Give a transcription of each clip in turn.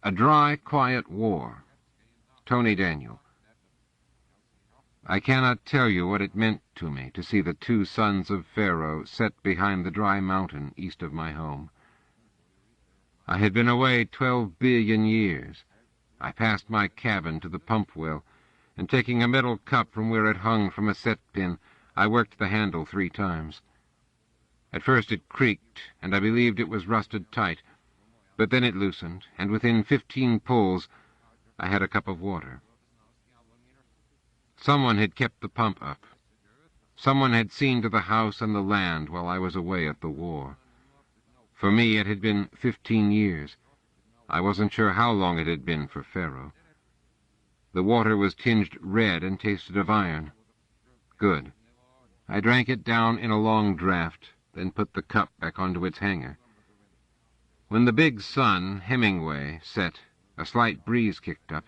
A Dry, Quiet War. Tony Daniel. I cannot tell you what it meant to me to see the two sons of Pharaoh set behind the dry mountain east of my home. I had been away 12 billion years. I passed my cabin to the pump well, and taking a metal cup from where it hung from a set pin, I worked the handle 3 times. At first it creaked, and I believed it was rusted tight, but then it loosened, and within 15 pulls I had a cup of water. Someone had kept the pump up. Someone had seen to the house and the land while I was away at the war. For me it had been 15 years. I wasn't sure how long it had been for Pharaoh. The water was tinged red and tasted of iron. Good. I drank it down in a long draught, then put the cup back onto its hanger. When the big sun, Hemingway, set, a slight breeze kicked up.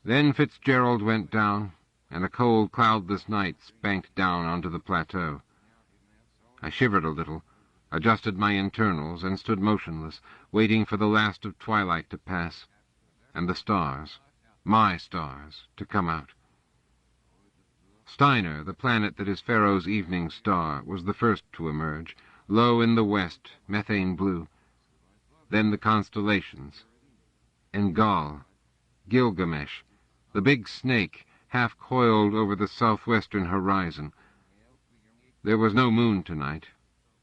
Then Fitzgerald went down, and a cold, cloudless night spanked down onto the plateau. I shivered a little, adjusted my internals, and stood motionless, waiting for the last of twilight to pass, and the stars, my stars, to come out. Steiner, the planet that is Pharaoh's evening star, was the first to emerge, low in the west, methane blue. Then the constellations. Engal, Gilgamesh, the big snake, half coiled over the southwestern horizon. There was no moon tonight.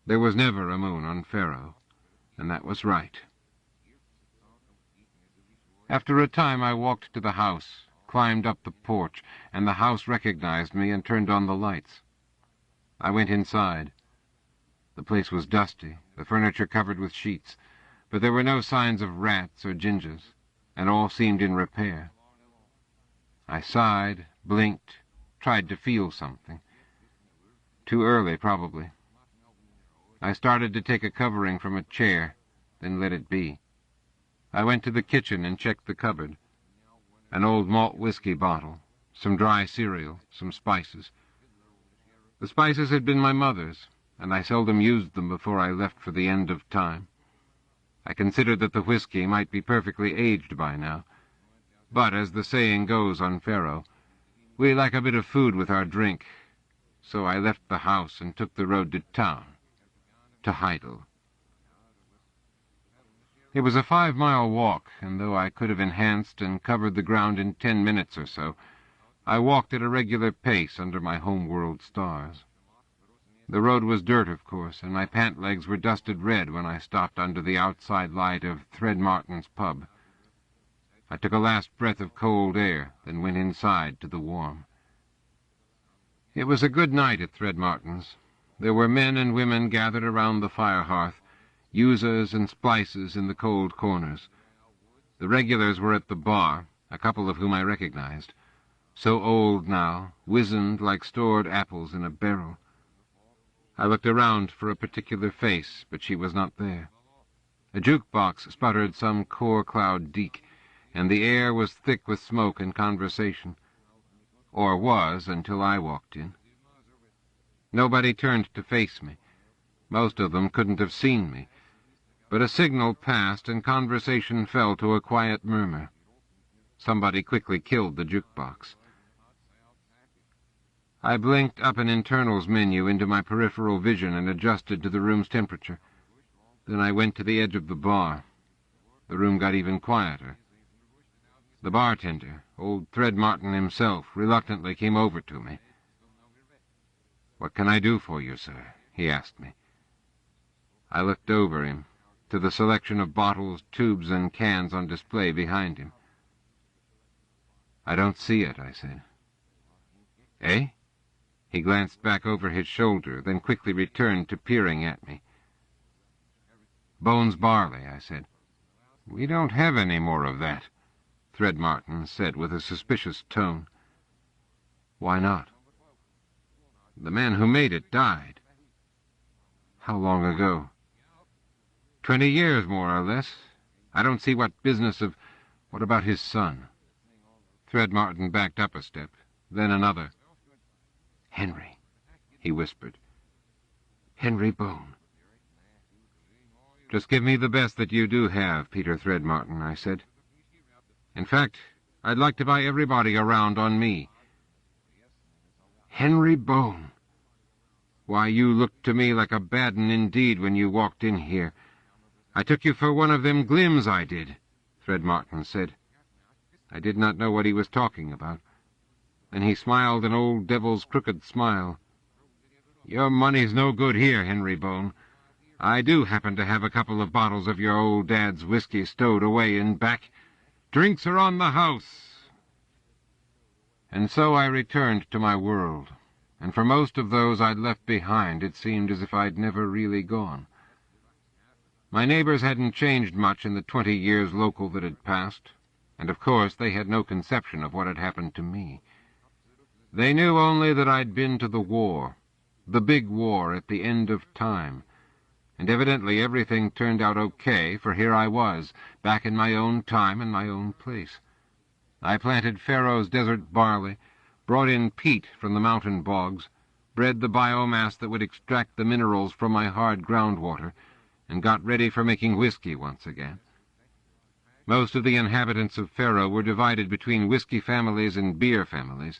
There was never a moon on Pharaoh, and that was right. After a time I walked to the house, climbed up the porch, and the house recognized me and turned on the lights. I went inside. The place was dusty, the furniture covered with sheets, but there were no signs of rats or gingers, and all seemed in repair. I sighed, blinked, tried to feel something. Too early, probably. I started to take a covering from a chair, then let it be. I went to the kitchen and checked the cupboard. An old malt whiskey bottle, some dry cereal, some spices. The spices had been my mother's, and I seldom used them before I left for the end of time. I considered that the whiskey might be perfectly aged by now. But, as the saying goes on Pharaoh, we like a bit of food with our drink, so I left the house and took the road to town, to Heidel. It was a 5-mile walk, and though I could have enhanced and covered the ground in 10 minutes or so, I walked at a regular pace under my homeworld stars. The road was dirt, of course, and my pant legs were dusted red when I stopped under the outside light of Threadmartin's pub. I took a last breath of cold air, then went inside to the warm. It was a good night at Threadmartin's. There were men and women gathered around the fire hearth, users and splices in the cold corners. The regulars were at the bar, a couple of whom I recognized, so old now, wizened like stored apples in a barrel. I looked around for a particular face, but she was not there. A jukebox sputtered some core cloud deek, and the air was thick with smoke and conversation, or was until I walked in. Nobody turned to face me. Most of them couldn't have seen me, but a signal passed and conversation fell to a quiet murmur. Somebody quickly killed the jukebox. I blinked up an internals menu into my peripheral vision and adjusted to the room's temperature. Then I went to the edge of the bar. The room got even quieter. The bartender, old Threadmartin himself, reluctantly came over to me. "What can I do for you, sir?" he asked me. I looked over him, to the selection of bottles, tubes, and cans on display behind him. "I don't see it," I said. "Eh?" He glanced back over his shoulder, then quickly returned to peering at me. "Bones barley," I said. "We don't have any more of that," Threadmartin said with a suspicious tone. "Why not?" "The man who made it died." "How long ago?" 20 years, more or less. I don't see what business of... What about his son?" Threadmartin backed up a step, then another. "Henry," he whispered. "Henry Bone." Just give me the best that you do have, Peter Threadmartin, I said. In fact, I'd like to buy everybody around on me. Henry Bone. Why, you looked to me like a bad 'un indeed when you walked in here. I took you for one of them glims, I did, Threadmartin said. I did not know what he was talking about. Then he smiled an old devil's crooked smile. Your money's no good here, Henry Bone. I do happen to have a couple of bottles of your old dad's whiskey stowed away in back. Drinks are on the house. And so I returned to my world, and for most of those I'd left behind it seemed as if I'd never really gone. My neighbors hadn't changed much in the 20 years local that had passed, and of course they had no conception of what had happened to me. They knew only that I'd been to the war, the big war at the end of time, and evidently everything turned out okay, for here I was, back in my own time and my own place. I planted Pharaoh's desert barley, brought in peat from the mountain bogs, bred the biomass that would extract the minerals from my hard groundwater, and got ready for making whiskey once again. Most of the inhabitants of Pharaoh were divided between whiskey families and beer families.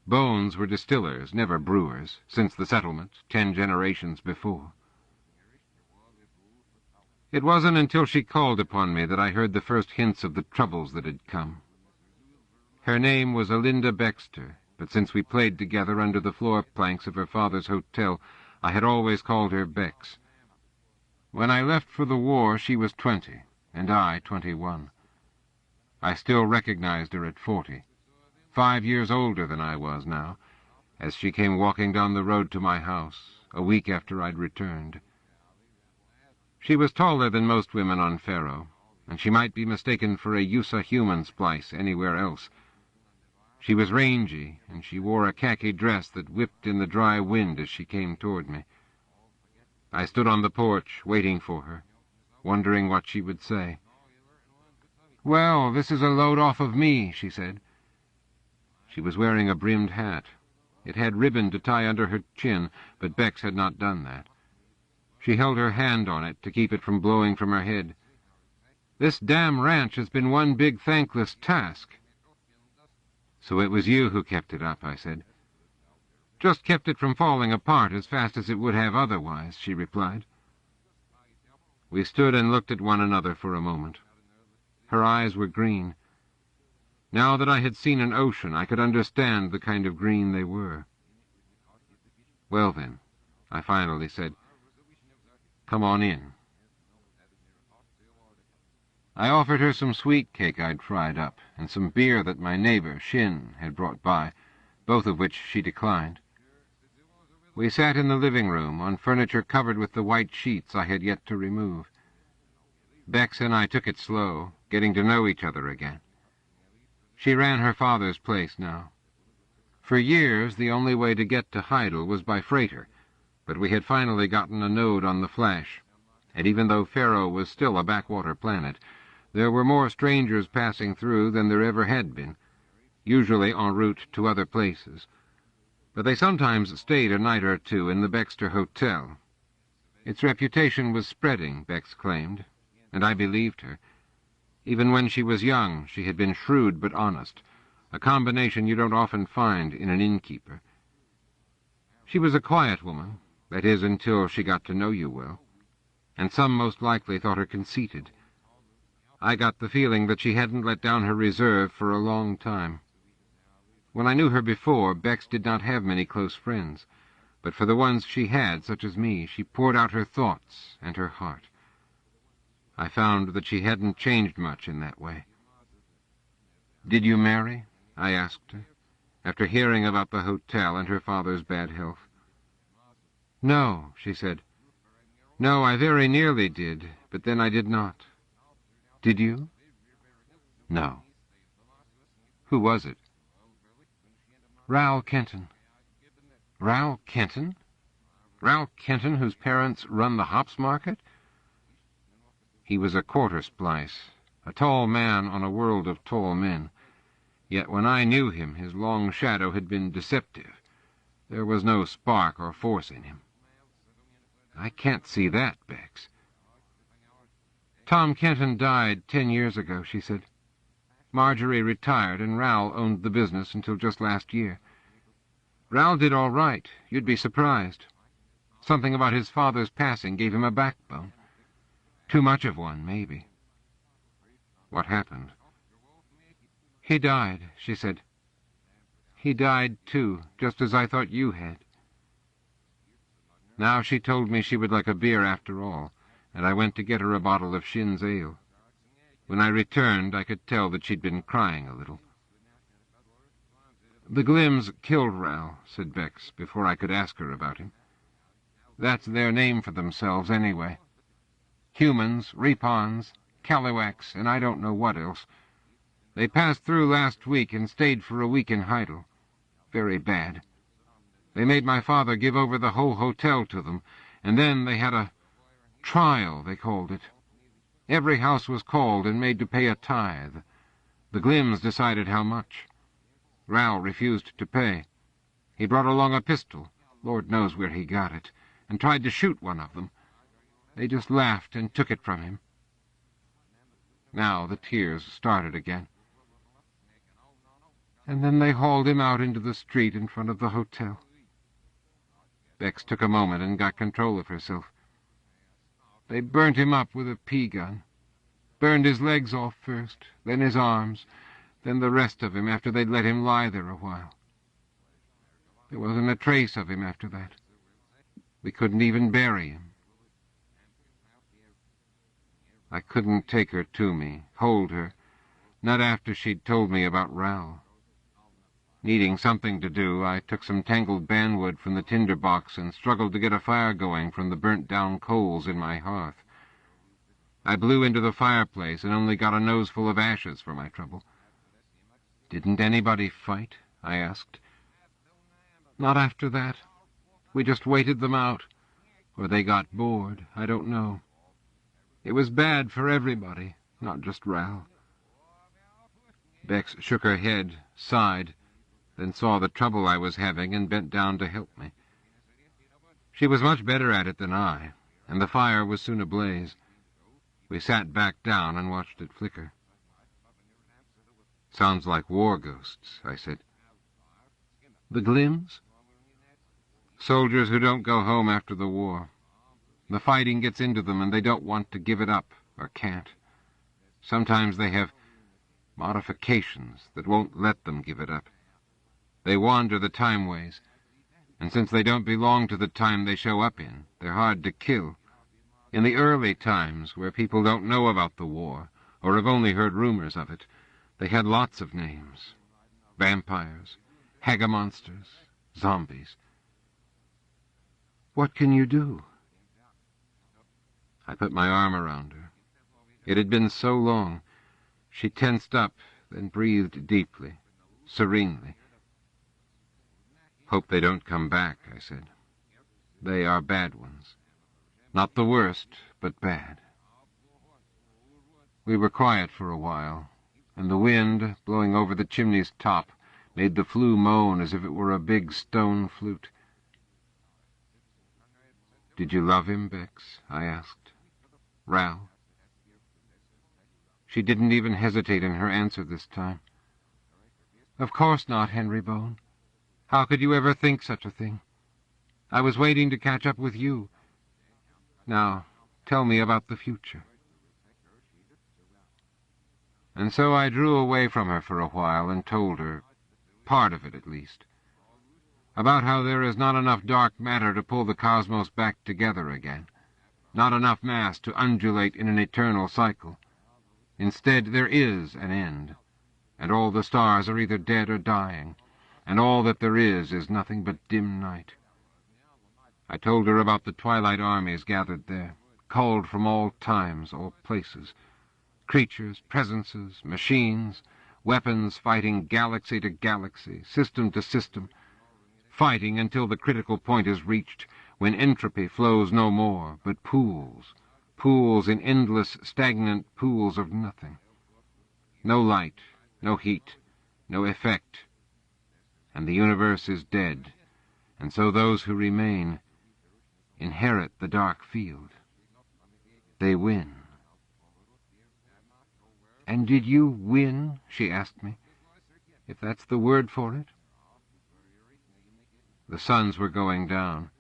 Bones were distillers, never brewers, since the settlement, 10 generations before. It wasn't until she called upon me that I heard the first hints of the troubles that had come. Her name was Alinda Bexter, but since we played together under the floor planks of her father's hotel, I had always called her Bex. When I left for the war, she was 20, and I 21. I still recognized her at 40, 5 years older than I was now, as she came walking down the road to my house, a week after I'd returned. She was taller than most women on Pharaoh, and she might be mistaken for a Yusa human splice anywhere else. She was rangy, and she wore a khaki dress that whipped in the dry wind as she came toward me. I stood on the porch, waiting for her, wondering what she would say. "Well, this is a load off of me," she said. She was wearing a brimmed hat. It had ribbon to tie under her chin, but Bex had not done that. She held her hand on it to keep it from blowing from her head. "This damn ranch has been one big thankless task." "So it was you who kept it up," I said. "Just kept it from falling apart as fast as it would have otherwise," she replied. We stood and looked at one another for a moment. Her eyes were green. Now that I had seen an ocean, I could understand the kind of green they were. "Well, then," I finally said, "come on in." I offered her some sweet cake I'd fried up, and some beer that my neighbor, Shin, had brought by, both of which she declined. We sat in the living room, on furniture covered with the white sheets I had yet to remove. Bex and I took it slow, getting to know each other again. She ran her father's place now. For years, the only way to get to Heidel was by freighter, but we had finally gotten a node on the Flash, and even though Pharaoh was still a backwater planet, there were more strangers passing through than there ever had been, usually en route to other places. But they sometimes stayed a night or two in the Bexter Hotel. Its reputation was spreading, Bex claimed, and I believed her. Even when she was young, she had been shrewd but honest, a combination you don't often find in an innkeeper. She was a quiet woman, that is, until she got to know you well, and some most likely thought her conceited. I got the feeling that she hadn't let down her reserve for a long time. When I knew her before, Bex did not have many close friends, but for the ones she had, such as me, she poured out her thoughts and her heart. I found that she hadn't changed much in that way. "Did you marry?" I asked her, after hearing about the hotel and her father's bad health. "No," she said. "No, I very nearly did, but then I did not. Did you?" "No." "Who was it?" "Ral Kenton." "Ral Kenton? Ral Kenton, whose parents run the hops market?" He was a quarter splice, a tall man on a world of tall men. Yet when I knew him, his long shadow had been deceptive. There was no spark or force in him. "I can't see that, Bex." Tom Kenton died 10 years ago, she said. Marjorie retired, and Ral owned the business until just last year. Ral did all right. You'd be surprised. Something about his father's passing gave him a backbone. Too much of one, maybe. What happened? He died, she said. He died, too, just as I thought you had. Now she told me she would like a beer after all, and I went to get her a bottle of Shin's ale. When I returned, I could tell that she'd been crying a little. The Glimms killed Ral, said Bex, before I could ask her about him. That's their name for themselves, anyway. Humans, Repons, Caliwax, and I don't know what else. They passed through last week and stayed for a week in Heidel. Very bad. They made my father give over the whole hotel to them, and then they had a trial, they called it. Every house was called and made to pay a tithe. The Glimms decided how much. Ral refused to pay. He brought along a pistol, Lord knows where he got it, and tried to shoot one of them. They just laughed and took it from him. Now the tears started again. And then they hauled him out into the street in front of the hotel. Bex took a moment and got control of herself. They burnt him up with a pea gun. Burned his legs off first, then his arms, then the rest of him after they'd let him lie there a while. There wasn't a trace of him after that. We couldn't even bury him. I couldn't take her to me, hold her, not after she'd told me about Ral. Needing something to do, I took some tangled bandwood from the tinder box and struggled to get a fire going from the burnt-down coals in my hearth. I blew into the fireplace and only got a noseful of ashes for my trouble. "Didn't anybody fight?" I asked. "Not after that. We just waited them out. Or they got bored. I don't know. It was bad for everybody, not just Ral." Bex shook her head, sighed, then saw the trouble I was having and bent down to help me. She was much better at it than I, and the fire was soon ablaze. We sat back down and watched it flicker. "Sounds like war ghosts," I said. "The Glimms?" "Soldiers who don't go home after the war. The fighting gets into them and they don't want to give it up, or can't. Sometimes they have modifications that won't let them give it up. They wander the time-ways, and since they don't belong to the time they show up in, they're hard to kill. In the early times, where people don't know about the war, or have only heard rumors of it, they had lots of names. Vampires, hagamonsters, zombies. What can you do?" I put my arm around her. It had been so long. She tensed up, then breathed deeply, serenely. "Hope they don't come back," I said. "They are bad ones. Not the worst, but bad." We were quiet for a while, and the wind, blowing over the chimney's top, made the flue moan as if it were a big stone flute. "Did you love him, Bex?" I asked. "Ral?" She didn't even hesitate in her answer this time. "Of course not, Henry Bone. How could you ever think such a thing? I was waiting to catch up with you. Now, tell me about the future." And so I drew away from her for a while and told her, part of it at least, about how there is not enough dark matter to pull the cosmos back together again, not enough mass to undulate in an eternal cycle. Instead, there is an end, and all the stars are either dead or dying, and all that there is nothing but dim night. I told her about the twilight armies gathered there, culled from all times, all places, creatures, presences, machines, weapons fighting galaxy to galaxy, system to system, fighting until the critical point is reached, when entropy flows no more, but pools in endless, stagnant pools of nothing. No light, no heat, no effect, and the universe is dead, and so those who remain inherit the dark field. They win. "And did you win?" she asked me, "if that's the word for it." The suns were going down.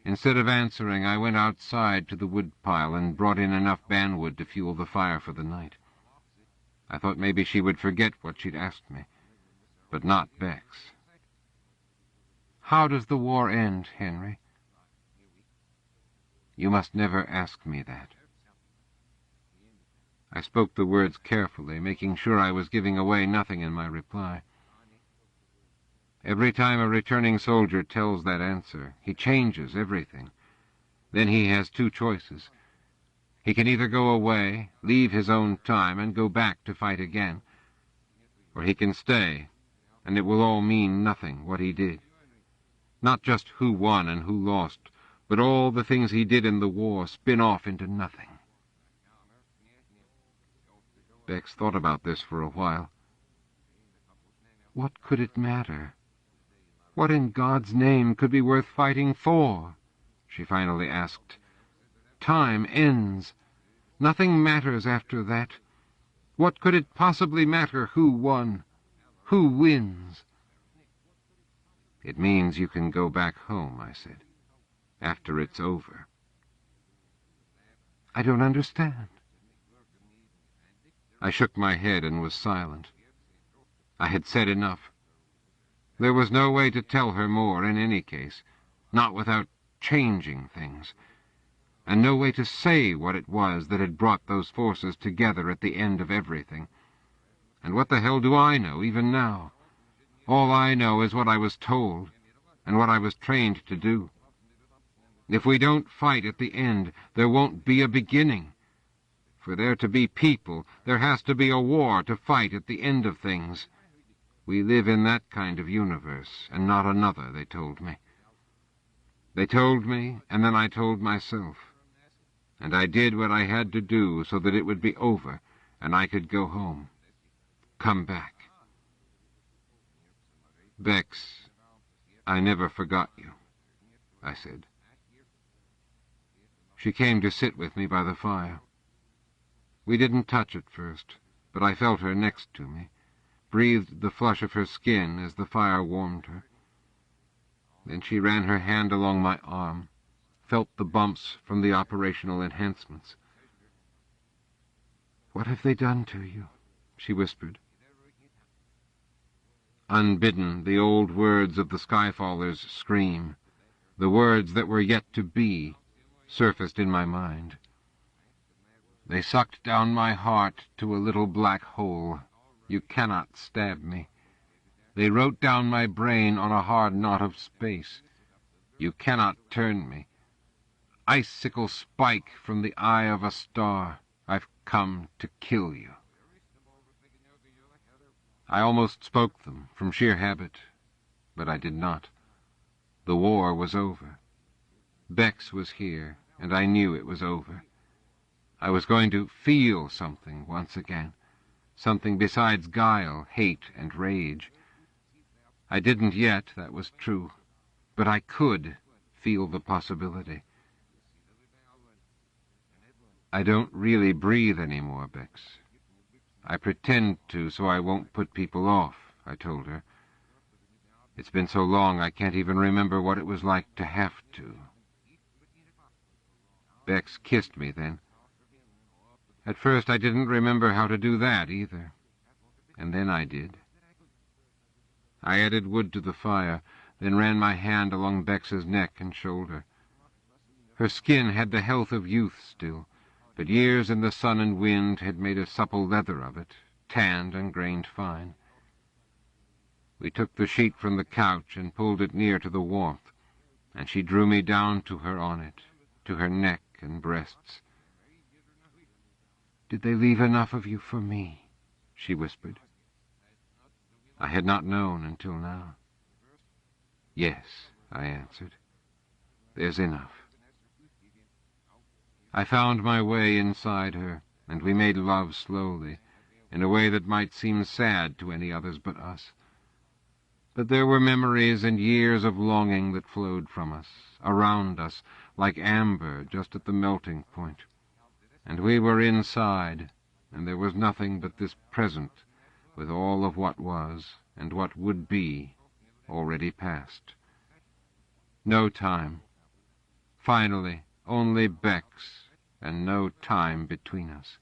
Instead of answering, I went outside to the woodpile and brought in enough bandwood to fuel the fire for the night. I thought maybe she would forget what she'd asked me, but not Bex. "How does the war end, Henry?" "You must never ask me that." I spoke the words carefully, making sure I was giving away nothing in my reply. Every time a returning soldier tells that answer, he changes everything. Then he has two choices. He can either go away, leave his own time, and go back to fight again, or he can stay, and it will all mean nothing, what he did. Not just who won and who lost, but all the things he did in the war spin off into nothing. Bex thought about this for a while. "What could it matter? What in God's name could be worth fighting for?" she finally asked. "Time ends. Nothing matters after that. What could it possibly matter who won? Who wins?" "It means you can go back home," I said, "after it's over." "I don't understand." I shook my head and was silent. I had said enough. There was no way to tell her more in any case, not without changing things, and no way to say what it was that had brought those forces together at the end of everything. And what the hell do I know, even now? All I know is what I was told, and what I was trained to do. If we don't fight at the end, there won't be a beginning. For there to be people, there has to be a war to fight at the end of things. We live in that kind of universe, and not another, they told me. They told me, and then I told myself. And I did what I had to do so that it would be over, and I could go home. Come back. "Bex, I never forgot you," I said. She came to sit with me by the fire. We didn't touch at first, but I felt her next to me, breathed the flush of her skin as the fire warmed her. Then she ran her hand along my arm, felt the bumps from the operational enhancements. "What have they done to you?" she whispered. Unbidden, the old words of the Skyfaller's scream, the words that were yet to be, surfaced in my mind. They sucked down my heart to a little black hole. You cannot stab me. They wrote down my brain on a hard knot of space. You cannot turn me. Icicle spike from the eye of a star. I've come to kill you. I almost spoke them, from sheer habit, but I did not. The war was over. Bex was here, and I knew it was over. I was going to feel something once again, something besides guile, hate, and rage. I didn't yet, that was true, but I could feel the possibility. "I don't really breathe anymore, Bex. I pretend to so I won't put people off," I told her. "It's been so long I can't even remember what it was like to have to." Bex kissed me then. At first I didn't remember how to do that either, and then I did. I added wood to the fire, then ran my hand along Bex's neck and shoulder. Her skin had the health of youth still, but years in the sun and wind had made a supple leather of it, tanned and grained fine. We took the sheet from the couch and pulled it near to the warmth, and she drew me down to her on it, to her neck and breasts. "Did they leave enough of you for me?" she whispered. I had not known until now. "Yes," I answered. "There's enough." I found my way inside her, and we made love slowly, in a way that might seem sad to any others but us. But there were memories and years of longing that flowed from us, around us, like amber just at the melting point. And we were inside, and there was nothing but this present, with all of what was, and what would be, already past. No time. Finally, only Bex, and no time between us.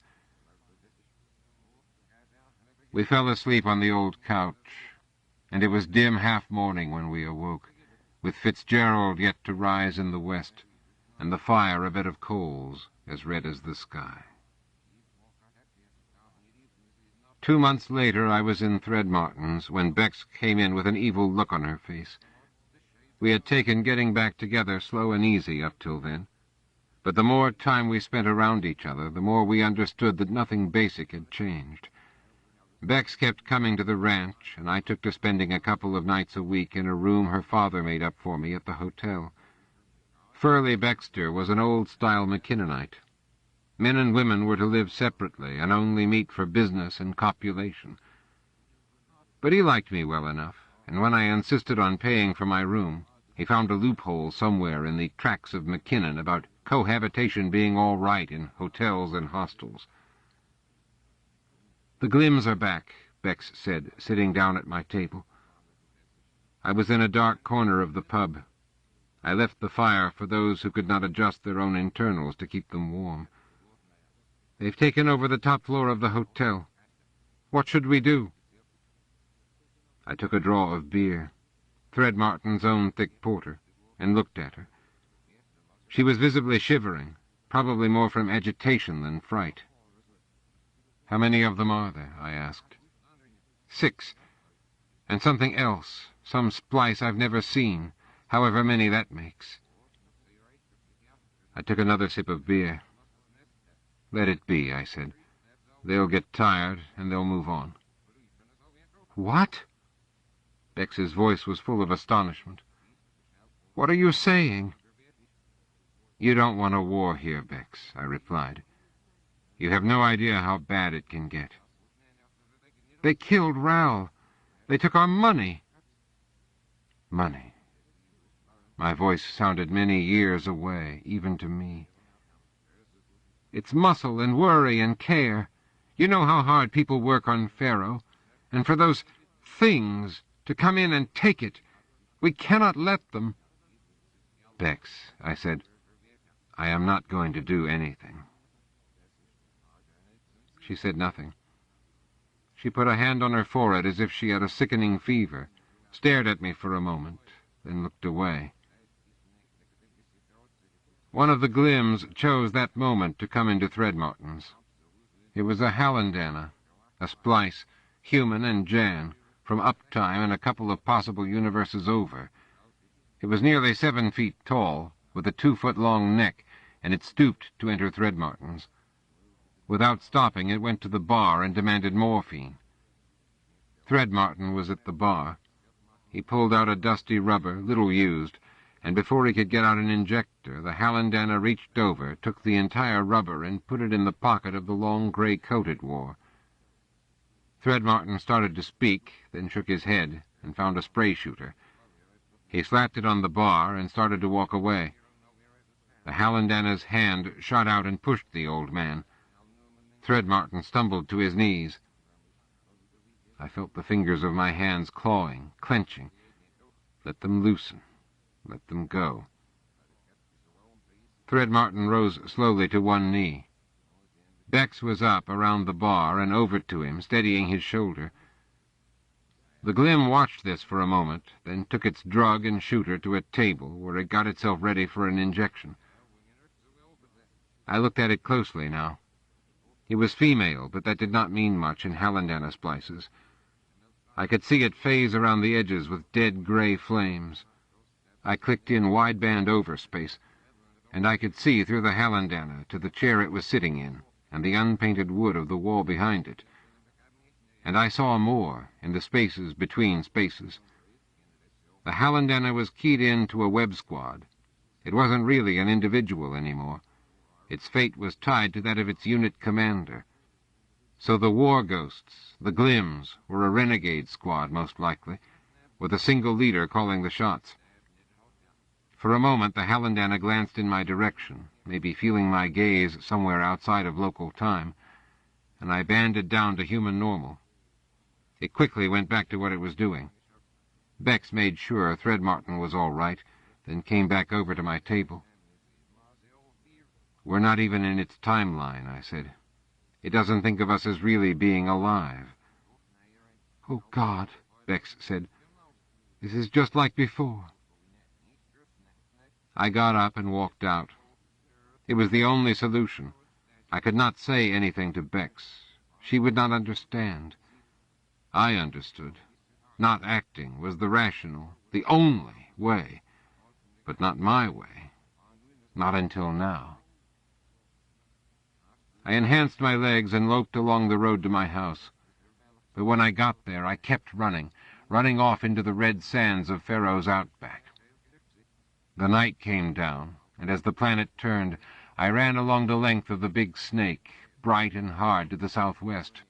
We fell asleep on the old couch, and it was dim half-morning when we awoke, with Fitzgerald yet to rise in the west, and the fire a bed of coals as red as the sky. 2 months later I was in Threadmartin's when Bex came in with an evil look on her face. We had taken getting back together slow and easy up till then, but the more time we spent around each other, the more we understood that nothing basic had changed. Bex kept coming to the ranch, and I took to spending a couple of nights a week in a room her father made up for me at the hotel. Furley Baxter was an old-style McKinnonite. Men and women were to live separately and only meet for business and copulation. But he liked me well enough, and when I insisted on paying for my room, he found a loophole somewhere in the tracts of McKinnon about cohabitation being all right in hotels and hostels. "The Glims are back," Bex said, sitting down at my table. I was in a dark corner of the pub. I left the fire for those who could not adjust their own internals to keep them warm. "They've taken over the top floor of the hotel. What should we do?" I took a draw of beer, Threadmartin's own thick porter, and looked at her. She was visibly shivering, probably more from agitation than fright. "How many of them are there?" I asked. "6. And something else, some splice I've never seen, however many that makes." I took another sip of beer. "Let it be," I said. "They'll get tired, and they'll move on." "What?" Bex's voice was full of astonishment. "What are you saying?" "You don't want a war here, Bex," I replied. "You have no idea how bad it can get." "They killed Ral. They took our money." Money. My voice sounded many years away, even to me. "It's muscle and worry and care. You know how hard people work on Faro. And for those things to come in and take it, we cannot let them." "Bex," I said, "I am not going to do anything." She said nothing. She put a hand on her forehead as if she had a sickening fever, stared at me for a moment, then looked away. One of the Glims chose that moment to come into Threadmartin's. It was a Hallandana, a splice, human and Jan, from Uptime and a couple of possible universes over. It was nearly 7 feet tall, with a 2-foot-long neck, and it stooped to enter Threadmartin's. Without stopping, it went to the bar and demanded morphine. Threadmartin was at the bar. He pulled out a dusty rubber, little used, and before he could get out an injector, the Hallandana reached over, took the entire rubber, and put it in the pocket of the long gray coat it wore. Threadmartin started to speak, then shook his head, and found a spray shooter. He slapped it on the bar and started to walk away. The Hallandana's hand shot out and pushed the old man. Threadmartin stumbled to his knees. I felt the fingers of my hands clawing, clenching. Let them loosen. Let them go. Threadmartin rose slowly to one knee. Bex was up around the bar and over to him, steadying his shoulder. The Glim watched this for a moment, then took its drug and shooter to a table where it got itself ready for an injection. I looked at it closely now. It was female, but that did not mean much in Hallandana splices. I could see it phase around the edges with dead gray flames. I clicked in wideband overspace, and I could see through the Hallandana to the chair it was sitting in, and the unpainted wood of the wall behind it. And I saw more, in the spaces between spaces. The Hallandana was keyed in to a web squad. It wasn't really an individual anymore. Its fate was tied to that of its unit commander. So the war ghosts, the Glims, were a renegade squad, most likely, with a single leader calling the shots. For a moment the Hallandana glanced in my direction, maybe feeling my gaze somewhere outside of local time, and I banded down to human normal. It quickly went back to what it was doing. Bex made sure Threadmartin was all right, then came back over to my table. "We're not even in its timeline," I said. "It doesn't think of us as really being alive." "Oh, God," Bex said. "This is just like before." I got up and walked out. It was the only solution. I could not say anything to Bex. She would not understand. I understood. Not acting was the rational, the only way. But not my way. Not until now. I enhanced my legs and loped along the road to my house. But when I got there, I kept running off into the red sands of Pharaoh's outback. The night came down, and as the planet turned, I ran along the length of the big snake, bright and hard to the southwest,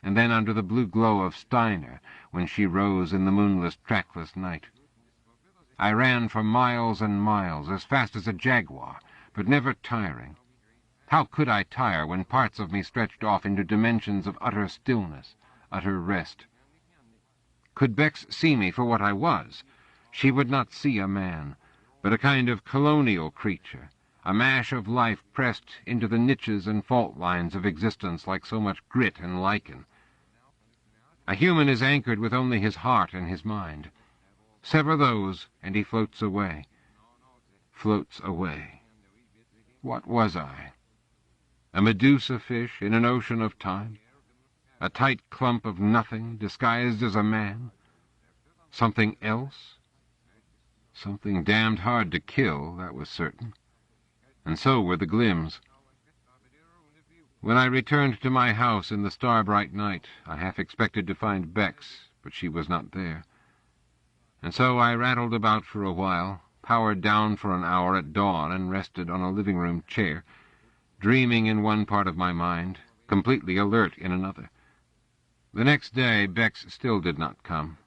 and then under the blue glow of Steiner, when she rose in the moonless, trackless night. I ran for miles and miles, as fast as a jaguar, but never tiring. How could I tire when parts of me stretched off into dimensions of utter stillness, utter rest? Could Bex see me for what I was? She would not see a man, but a kind of colonial creature, a mash of life pressed into the niches and fault lines of existence like so much grit and lichen. A human is anchored with only his heart and his mind. Sever those, and he floats away. Floats away. What was I? A Medusa fish in an ocean of time? A tight clump of nothing disguised as a man? Something else? Something damned hard to kill, that was certain. And so were the glims. When I returned to my house in the star-bright night, I half expected to find Bex, but she was not there. And so I rattled about for a while, powered down for an hour at dawn and rested on a living-room chair, dreaming in one part of my mind, completely alert in another. The next day Bex still did not come,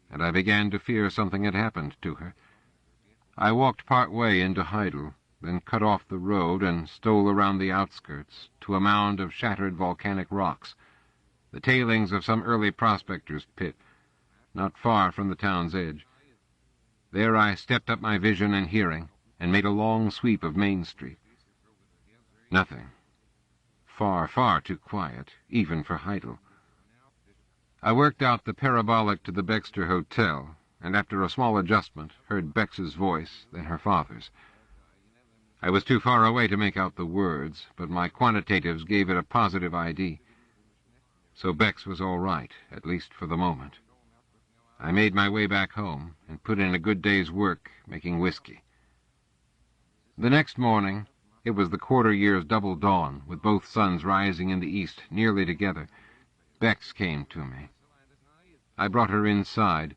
and I began to fear something had happened to her. I walked part way into Heidel, then cut off the road and stole around the outskirts to a mound of shattered volcanic rocks, the tailings of some early prospector's pit, not far from the town's edge. There I stepped up my vision and hearing, and made a long sweep of Main Street. Nothing. Far, far too quiet, even for Heidel. I worked out the parabolic to the Baxter Hotel, and after a small adjustment heard Bex's voice, then her father's. I was too far away to make out the words, but my quantitatives gave it a positive ID. So Bex was all right, at least for the moment. I made my way back home and put in a good day's work making whiskey. The next morning, it was the quarter-year's double dawn, with both suns rising in the east nearly together. Bex came to me. I brought her inside,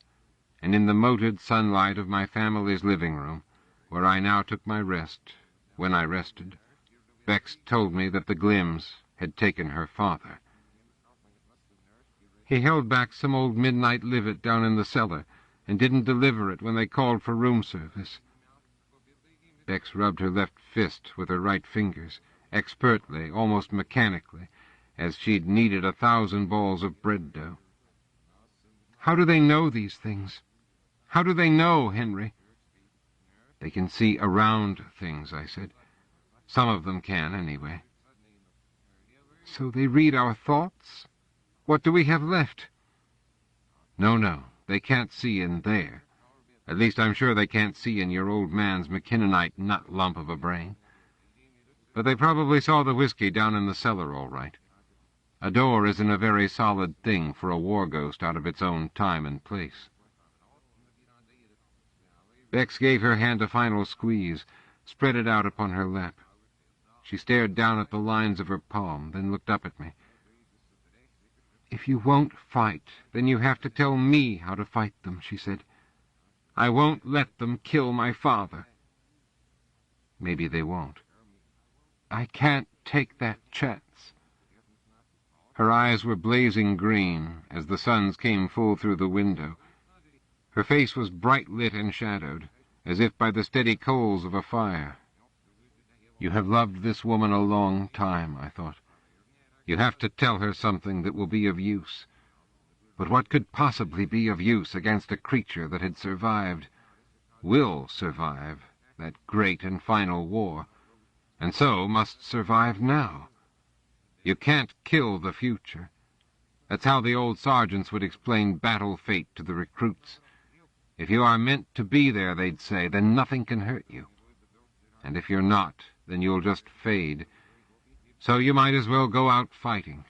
and in the moted sunlight of my family's living room, where I now took my rest, when I rested, Bex told me that the Glims had taken her father. He held back some old midnight livet down in the cellar and didn't deliver it when they called for room service. Bex rubbed her left fist with her right fingers, expertly, almost mechanically, as she'd kneaded 1,000 balls of bread dough. "How do they know these things? How do they know, Henry?" "They can see around things," I said. "Some of them can, anyway." "So they read our thoughts? What do we have left?" No, they can't see in there. At least I'm sure they can't see in your old man's McKinnonite nut lump of a brain. But they probably saw the whiskey down in the cellar all right. A door isn't a very solid thing for a war ghost out of its own time and place. Bex gave her hand a final squeeze, spread it out upon her lap. She stared down at the lines of her palm, then looked up at me. "If you won't fight, then you have to tell me how to fight them," she said. "I won't let them kill my father." "Maybe they won't." "I can't take that chance." Her eyes were blazing green as the suns came full through the window. Her face was bright lit and shadowed, as if by the steady coals of a fire. "You have loved this woman a long time," I thought. You have to tell her something that will be of use. But what could possibly be of use against a creature that had survived, will survive, that great and final war, and so must survive now? You can't kill the future. That's how the old sergeants would explain battle fate to the recruits. If you are meant to be there, they'd say, then nothing can hurt you. And if you're not, then you'll just fade. So you might as well go out fighting.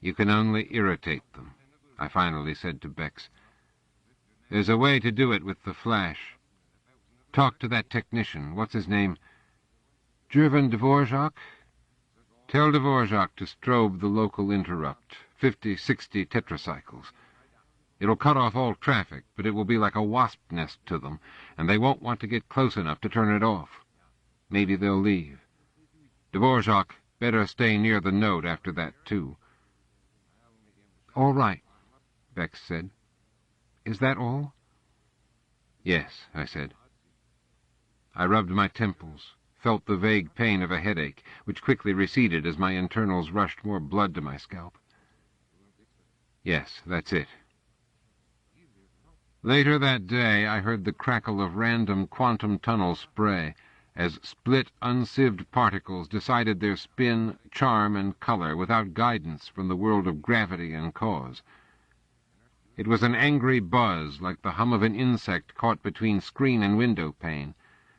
You can only irritate them, I finally said to Bex. There's a way to do it with the flash. Talk to that technician. What's his name? Gervin Dvorak? Tell Dvorak to strobe the local interrupt, 50, 60 tetracycles. It'll cut off all traffic, but it will be like a wasp nest to them, and they won't want to get close enough to turn it off. Maybe they'll leave. Dvorak better stay near the node after that, too. All right, Bex said. Is that all? Yes, I said. I rubbed my temples, felt the vague pain of a headache, which quickly receded as my internals rushed more blood to my scalp. Yes, that's it. Later that day, I heard the crackle of random quantum tunnel spray as split, unsieved particles decided their spin, charm, and color without guidance from the world of gravity and cause. It was an angry buzz, like the hum of an insect caught between screen and window pane,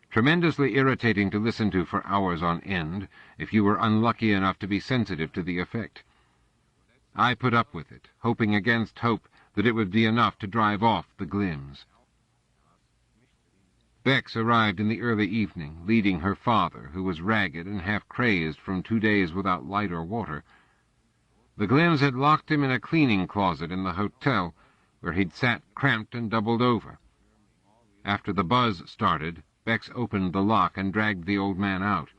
tremendously irritating to listen to for hours on end, if you were unlucky enough to be sensitive to the effect. I put up with it, hoping against hope that it would be enough to drive off the glims. Bex arrived in the early evening, leading her father, who was ragged and half-crazed from 2 days without light or water. The glims had locked him in a cleaning closet in the hotel, where he'd sat cramped and doubled over. After the buzz started, Bex opened the lock and dragged the old man out.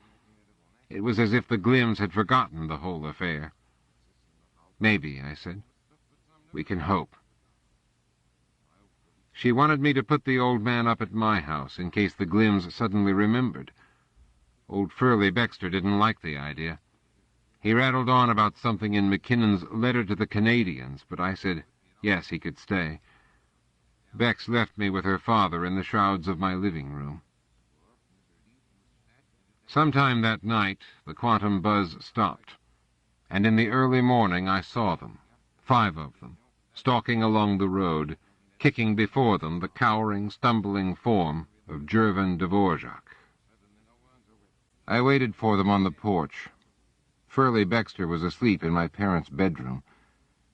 It was as if the glims had forgotten the whole affair. Maybe, I said. We can hope. She wanted me to put the old man up at my house in case the glims suddenly remembered. Old Furley Baxter didn't like the idea. He rattled on about something in McKinnon's letter to the Canadians, but I said yes, he could stay. Bex left me with her father in the shrouds of my living room. Sometime that night, the quantum buzz stopped, and in the early morning I saw them, 5 of them, stalking along the road, kicking before them the cowering, stumbling form of Gervin Dvorak. I waited for them on the porch. Furley Baxter was asleep in my parents' bedroom.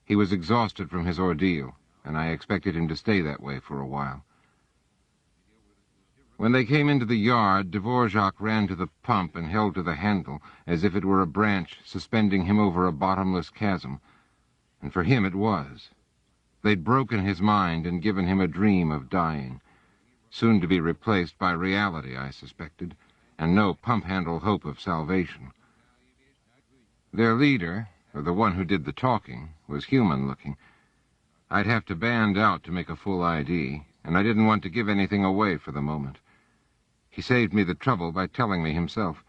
He was exhausted from his ordeal, and I expected him to stay that way for a while. When they came into the yard, Dvorak ran to the pump and held to the handle as if it were a branch suspending him over a bottomless chasm. And for him it was. They'd broken his mind and given him a dream of dying, soon to be replaced by reality, I suspected, and no pump-handle hope of salvation. Their leader, or the one who did the talking, was human-looking. I'd have to band out to make a full ID, and I didn't want to give anything away for the moment. He saved me the trouble by telling me himself.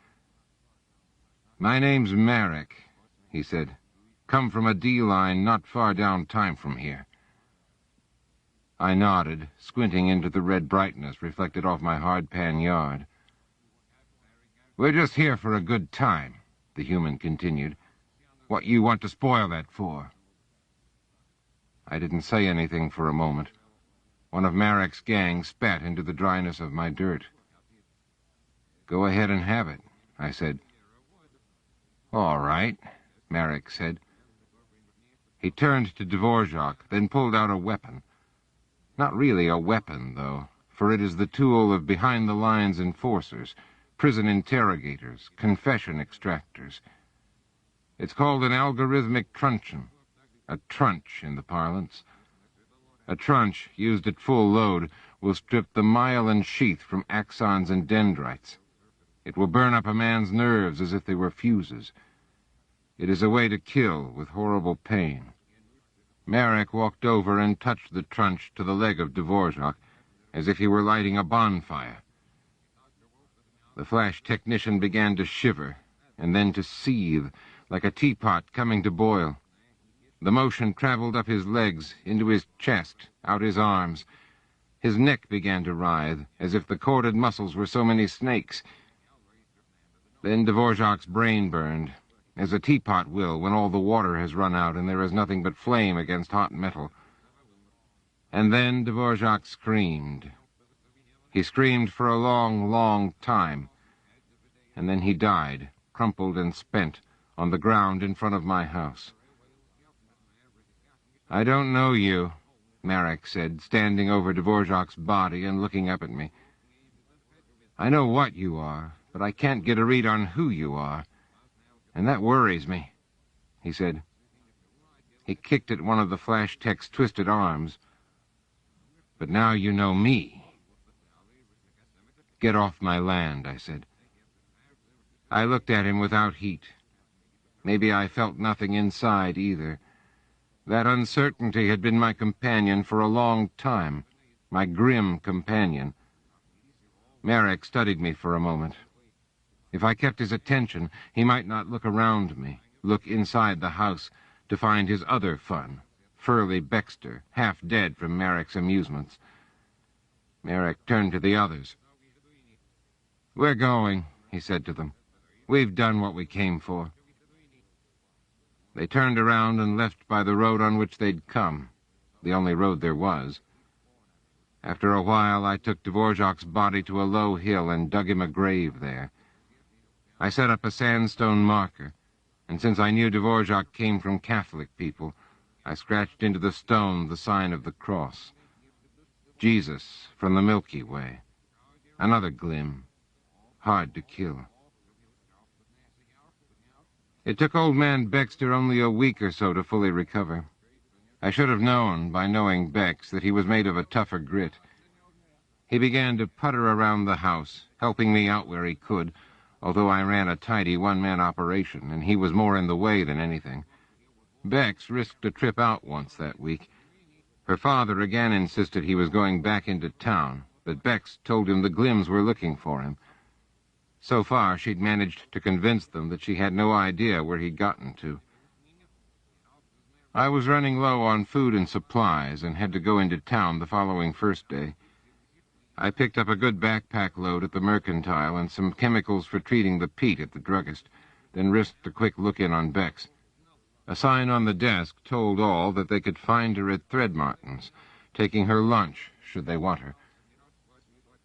"My name's Marek," he said. "Come from a D-line not far down time from here." I nodded, squinting into the red brightness reflected off my hardpan yard. "We're just here for a good time," the human continued. "What you want to spoil that for?" I didn't say anything for a moment. One of Marek's gang spat into the dryness of my dirt. "Go ahead and have it," I said. "All right," Marek said. He turned to Dvorak, then pulled out a weapon. Not really a weapon, though, for it is the tool of behind-the-lines enforcers, prison interrogators, confession extractors. It's called an algorithmic truncheon, a trunch in the parlance. A trunch, used at full load, will strip the myelin sheath from axons and dendrites. It will burn up a man's nerves as if they were fuses. It is a way to kill with horrible pain. Marek walked over and touched the trunch to the leg of Dvorak, as if he were lighting a bonfire. The flash technician began to shiver, and then to seethe, like a teapot coming to boil. The motion traveled up his legs, into his chest, out his arms. His neck began to writhe, as if the corded muscles were so many snakes. Then Dvorak's brain burned, as a teapot will when all the water has run out and there is nothing but flame against hot metal. And then Dvorak screamed. He screamed for a long, long time, and then he died, crumpled and spent, on the ground in front of my house. "I don't know you," Marek said, standing over Dvorak's body and looking up at me. "I know what you are, but I can't get a read on who you are, and that worries me," he said. He kicked at one of the flash tech's twisted arms. "But now you know me." "Get off my land," I said. I looked at him without heat. Maybe I felt nothing inside either. That uncertainty had been my companion for a long time, my grim companion. Marek studied me for a moment. If I kept his attention, he might not look around me, look inside the house, to find his other fun, Furley Baxter, half dead from Marek's amusements. Marek turned to the others. "We're going," he said to them. "We've done what we came for." They turned around and left by the road on which they'd come, the only road there was. After a while, I took Dvorak's body to a low hill and dug him a grave there. I set up a sandstone marker, and since I knew Dvorak came from Catholic people, I scratched into the stone the sign of the cross. Jesus from the Milky Way. Another glim. Hard to kill. It took old man Baxter only a week or so to fully recover. I should have known, by knowing Bex, that he was made of a tougher grit. He began to putter around the house, helping me out where he could, although I ran a tidy one-man operation, and he was more in the way than anything. Bex risked a trip out once that week. Her father again insisted he was going back into town, but Bex told him the Glims were looking for him. So far, she'd managed to convince them that she had no idea where he'd gotten to. I was running low on food and supplies and had to go into town the following first day. I picked up a good backpack load at the Mercantile and some chemicals for treating the peat at the druggist, then risked a quick look-in on Bex. A sign on the desk told all that they could find her at Threadmartin's, taking her lunch, should they want her.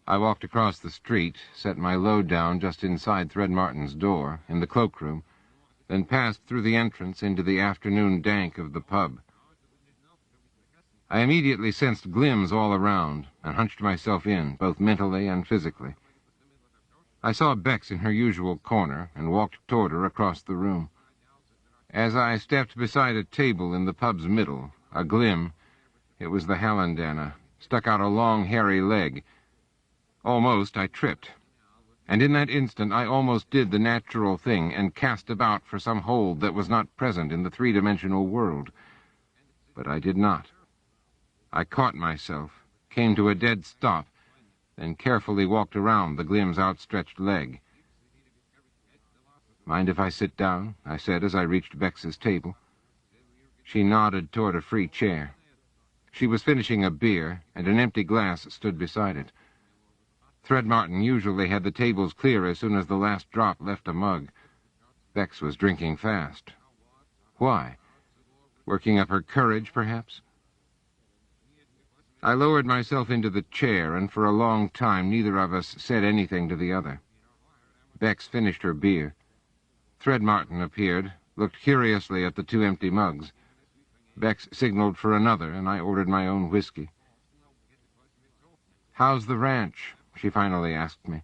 I walked across the street, set my load down just inside Threadmartin's door, in the cloakroom, then passed through the entrance into the afternoon dank of the pub. I immediately sensed glims all around, and hunched myself in, both mentally and physically. I saw Bex in her usual corner, and walked toward her across the room. As I stepped beside a table in the pub's middle, a glim, it was the Hallandana, stuck out a long, hairy leg. Almost I tripped, and in that instant I almost did the natural thing and cast about for some hold that was not present in the three-dimensional world. But I did not. I caught myself, came to a dead stop, then carefully walked around the glim's outstretched leg. "Mind if I sit down?" I said as I reached Bex's table. She nodded toward a free chair. She was finishing a beer, and an empty glass stood beside it. Threadmartin usually had the tables clear as soon as the last drop left a mug. Bex was drinking fast. Why? Working up her courage, perhaps? I lowered myself into the chair, and for a long time neither of us said anything to the other. Bex finished her beer. Threadmartin appeared, looked curiously at the two empty mugs. Bex signaled for another, and I ordered my own whiskey. "How's the ranch?" she finally asked me.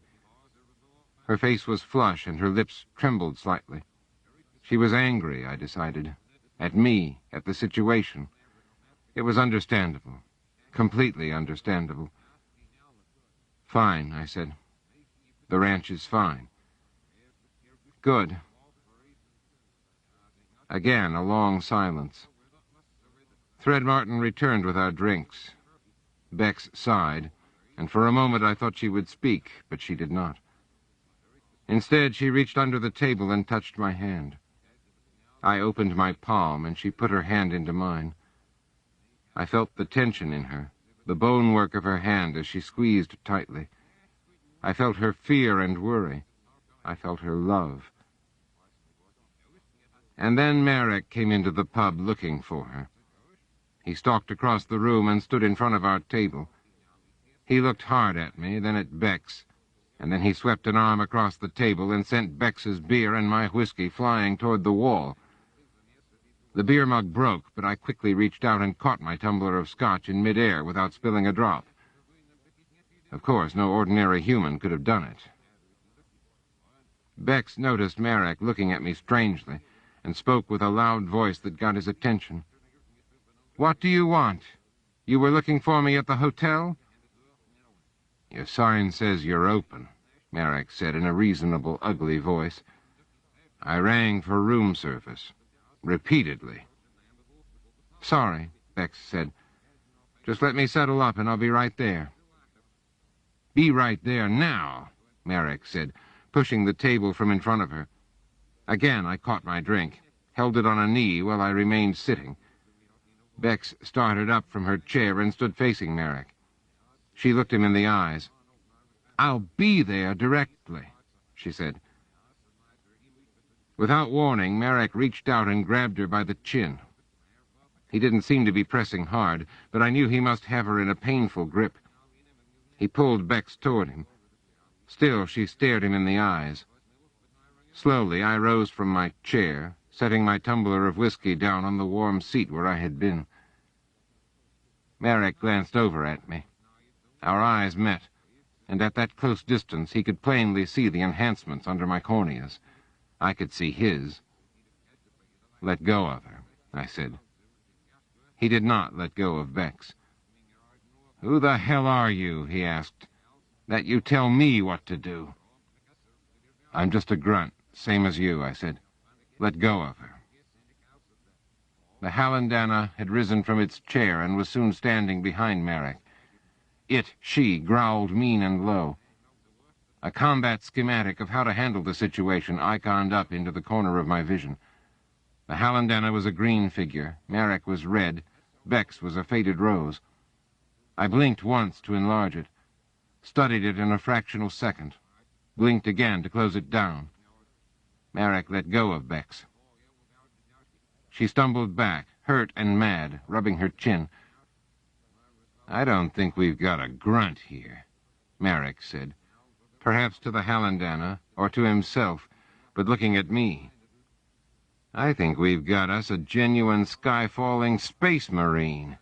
Her face was flush, and her lips trembled slightly. She was angry, I decided. At me, at the situation. It was understandable. Completely understandable. "Fine," I said. "The ranch is fine." "Good." Again, a long silence. Threadmartin returned with our drinks. Bex sighed, and for a moment I thought she would speak, but she did not. Instead, she reached under the table and touched my hand. I opened my palm, and she put her hand into mine. I felt the tension in her, the bonework of her hand as she squeezed tightly. I felt her fear and worry. I felt her love. And then Marek came into the pub looking for her. He stalked across the room and stood in front of our table. He looked hard at me, then at Bex, and then he swept an arm across the table and sent Bex's beer and my whiskey flying toward the wall. The beer mug broke, but I quickly reached out and caught my tumbler of scotch in midair without spilling a drop. Of course, no ordinary human could have done it. Bex noticed Marek looking at me strangely and spoke with a loud voice that got his attention. "What do you want? You were looking for me at the hotel?" "Your sign says you're open," Marek said in a reasonable, ugly voice. "I rang for room service. Repeatedly." "Sorry," Bex said. "Just let me settle up and I'll be right there." "Be right there now," Marek said, pushing the table from in front of her. Again I caught my drink, held it on a knee while I remained sitting. Bex started up from her chair and stood facing Marek. She looked him in the eyes. "I'll be there directly," she said. Without warning, Marek reached out and grabbed her by the chin. He didn't seem to be pressing hard, but I knew he must have her in a painful grip. He pulled Bex toward him. Still, she stared him in the eyes. Slowly, I rose from my chair, setting my tumbler of whiskey down on the warm seat where I had been. Marek glanced over at me. Our eyes met, and at that close distance he could plainly see the enhancements under my corneas. I could see his. "Let go of her," I said. He did not let go of Bex. "Who the hell are you?" he asked. "That you tell me what to do?" "I'm just a grunt, same as you," I said. "Let go of her." The Hallandana had risen from its chair and was soon standing behind Marek. She growled mean and low. A combat schematic of how to handle the situation iconed up into the corner of my vision. The Hallandana was a green figure, Marek was red, Bex was a faded rose. I blinked once to enlarge it, studied it in a fractional second, blinked again to close it down. Marek let go of Bex. She stumbled back, hurt and mad, rubbing her chin. "I don't think we've got a grunt here," Marek said. Perhaps to the Hallandana, or to himself, but looking at me. "I think we've got us a genuine sky-falling space marine."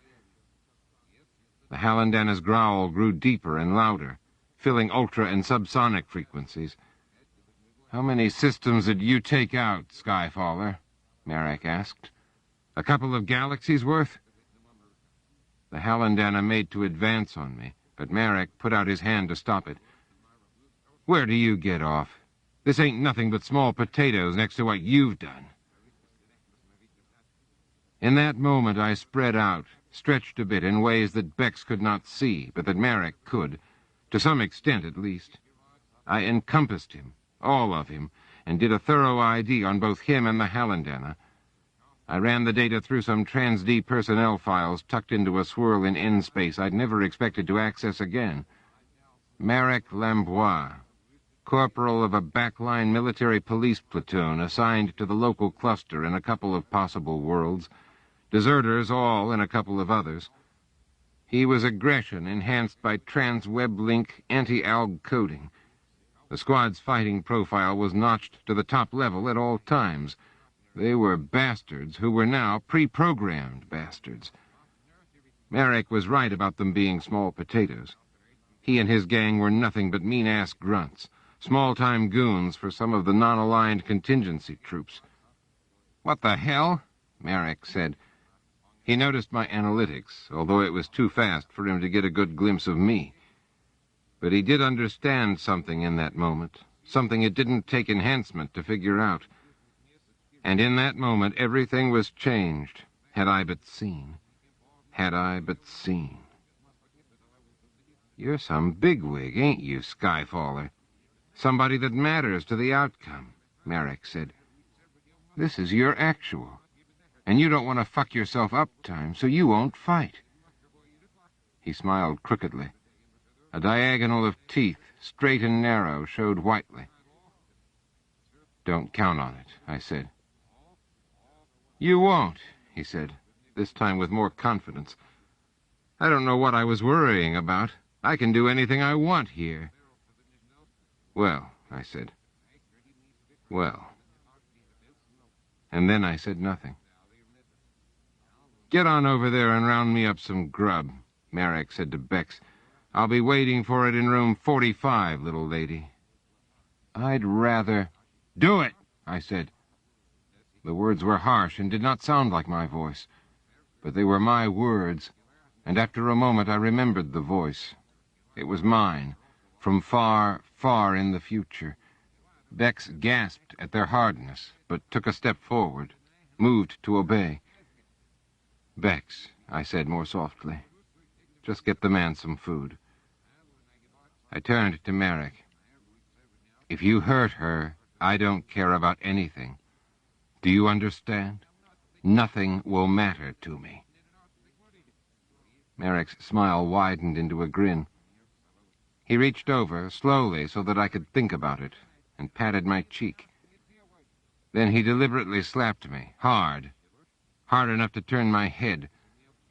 The Hallandana's growl grew deeper and louder, filling ultra and subsonic frequencies. "How many systems did you take out, Skyfaller?" Marek asked. "A couple of galaxies worth?" The Hallandana made to advance on me, but Marek put out his hand to stop it. "Where do you get off? This ain't nothing but small potatoes next to what you've done." In that moment I spread out, stretched a bit in ways that Bex could not see, but that Marek could, to some extent at least. I encompassed him, all of him, and did a thorough ID on both him and the Hallandana. I ran the data through some Trans-D personnel files tucked into a swirl in N-space I'd never expected to access again. Marek Lambois, corporal of a backline military police platoon assigned to the local cluster in a couple of possible worlds, deserters all in a couple of others. He was aggression enhanced by trans-web-link anti-alg coding. The squad's fighting profile was notched to the top level at all times. They were bastards who were now pre-programmed bastards. Marek was right about them being small potatoes. He and his gang were nothing but mean-ass grunts, small-time goons for some of the non-aligned contingency troops. "What the hell?" Marek said. He noticed my analytics, although it was too fast for him to get a good glimpse of me. But he did understand something in that moment, something it didn't take enhancement to figure out. And in that moment everything was changed, had I but seen. Had I but seen. "You're some bigwig, ain't you, Skyfaller?" Somebody that matters to the outcome, Merrick said. This is your actual, and you don't want to fuck yourself up time, so you won't fight. He smiled crookedly. A diagonal of teeth, straight and narrow, showed whitely. Don't count on it, I said. You won't, he said, this time with more confidence. I don't know what I was worrying about. I can do anything I want here. Well, I said. Well. And then I said nothing. Get on over there and round me up some grub, Merrick said to Bex. I'll be waiting for it in room 45, little lady. I'd rather... Do it, I said. The words were harsh and did not sound like my voice, but they were my words, and after a moment I remembered the voice. It was mine, from far, far in the future. Bex gasped at their hardness, but took a step forward, moved to obey. Bex, I said more softly, just get the man some food. I turned to Merrick. If you hurt her, I don't care about anything. Do you understand? Nothing will matter to me. Merrick's smile widened into a grin. He reached over, slowly, so that I could think about it, and patted my cheek. Then he deliberately slapped me, hard enough to turn my head,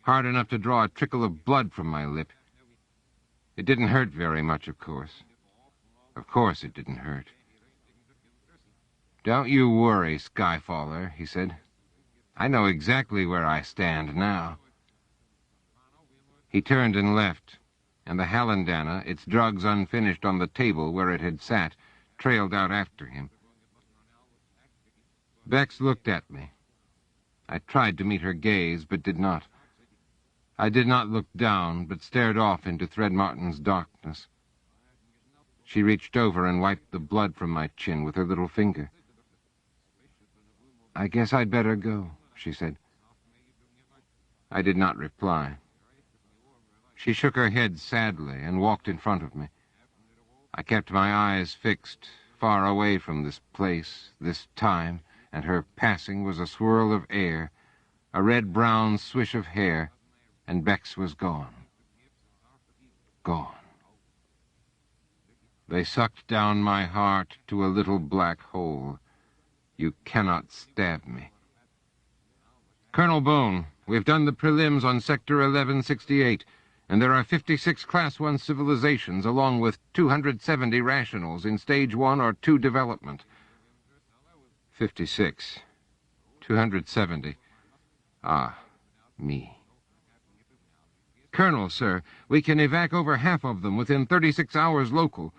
hard enough to draw a trickle of blood from my lip. It didn't hurt very much, of course. Of course it didn't hurt. Don't you worry, Skyfaller, he said. I know exactly where I stand now. He turned and left, and the Hallandana, its drugs unfinished on the table where it had sat, trailed out after him. Bex looked at me. I tried to meet her gaze, but did not. I did not look down, but stared off into Threadmartin's darkness. She reached over and wiped the blood from my chin with her little finger. I guess I'd better go, she said. I did not reply. She shook her head sadly and walked in front of me. I kept my eyes fixed, far away from this place, this time, and her passing was a swirl of air, a red-brown swish of hair, and Bex was gone. Gone. They sucked down my heart to a little black hole. You cannot stab me. Colonel Bone, we've done the prelims on Sector 1168, and there are 56 Class 1 civilizations along with 270 rationals in Stage 1 or 2 development. 56. 270. Ah, me. Colonel, sir, we can evac over half of them within 36 hours local,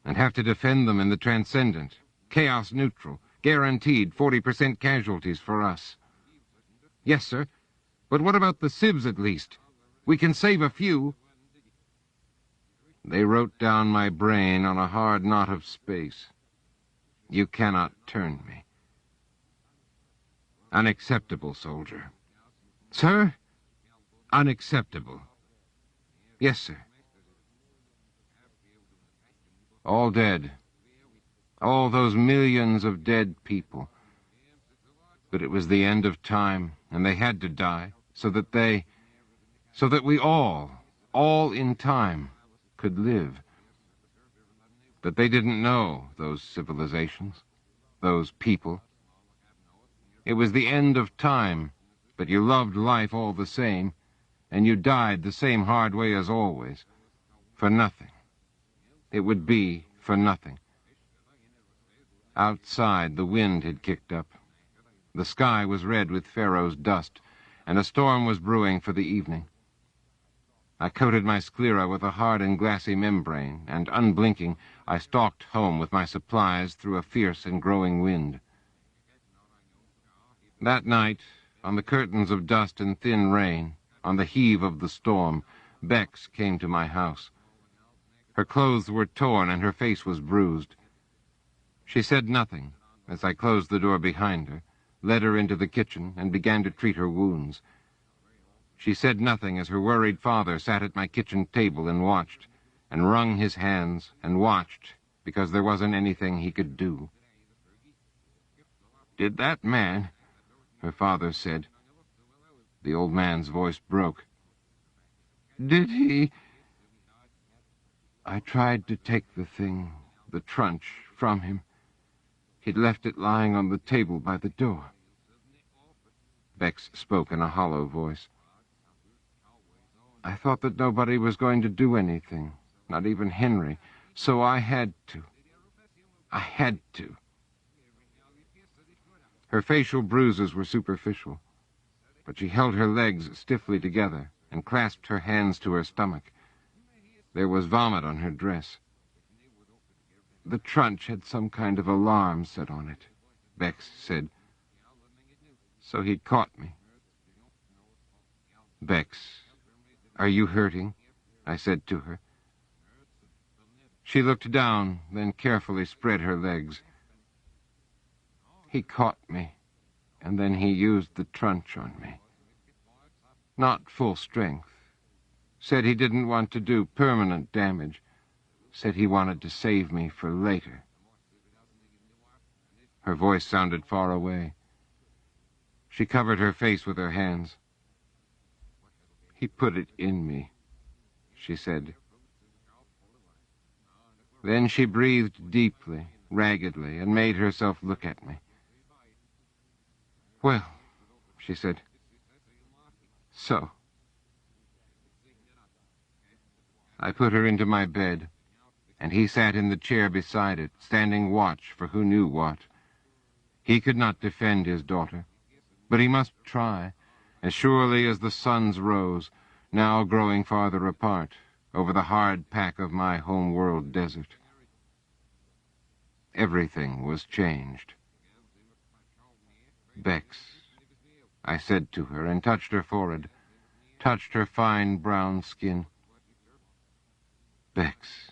and have to defend them in the Transcendent. Chaos neutral. Guaranteed 40% casualties for us. Yes, sir. But what about the civs, at least? We can save a few. They wrote down my brain on a hard knot of space. You cannot turn me. Unacceptable, soldier. Sir? Unacceptable. Yes, sir. All dead. All those millions of dead people. But it was the end of time, and they had to die, so that we all in time, could live. But they didn't know those civilizations, those people. It was the end of time, but you loved life all the same, and you died the same hard way as always, for nothing. It would be for nothing. Outside, the wind had kicked up. The sky was red with Pharaoh's dust, and a storm was brewing for the evening. I coated my sclera with a hard and glassy membrane, and, unblinking, I stalked home with my supplies through a fierce and growing wind. That night, on the curtains of dust and thin rain, on the heave of the storm, Bex came to my house. Her clothes were torn and her face was bruised. She said nothing as I closed the door behind her, led her into the kitchen, and began to treat her wounds. She said nothing as her worried father sat at my kitchen table and watched, and wrung his hands, and watched, because there wasn't anything he could do. "Did that man," her father said. The old man's voice broke. "Did he—" "I tried to take the thing, the trunch, from him. He'd left it lying on the table by the door." Bex spoke in a hollow voice. "I thought that nobody was going to do anything, not even Henry, so I had to. I had to." Her facial bruises were superficial, but she held her legs stiffly together and clasped her hands to her stomach. There was vomit on her dress. "The trunch had some kind of alarm set on it," Bex said. "So he caught me." "Bex, are you hurting?" I said to her. She looked down, then carefully spread her legs. "He caught me, and then he used the trunch on me. Not full strength. Said he didn't want to do permanent damage. Said he wanted to save me for later." Her voice sounded far away. She covered her face with her hands. "He put it in me," she said. Then she breathed deeply, raggedly, and made herself look at me. "Well," she said, "so." I put her into my bed, and he sat in the chair beside it, standing watch for who knew what. He could not defend his daughter, but he must try, as surely as the suns rose, now growing farther apart, over the hard pack of my home-world desert. Everything was changed. "Bex," I said to her, and touched her forehead, touched her fine brown skin. "Bex,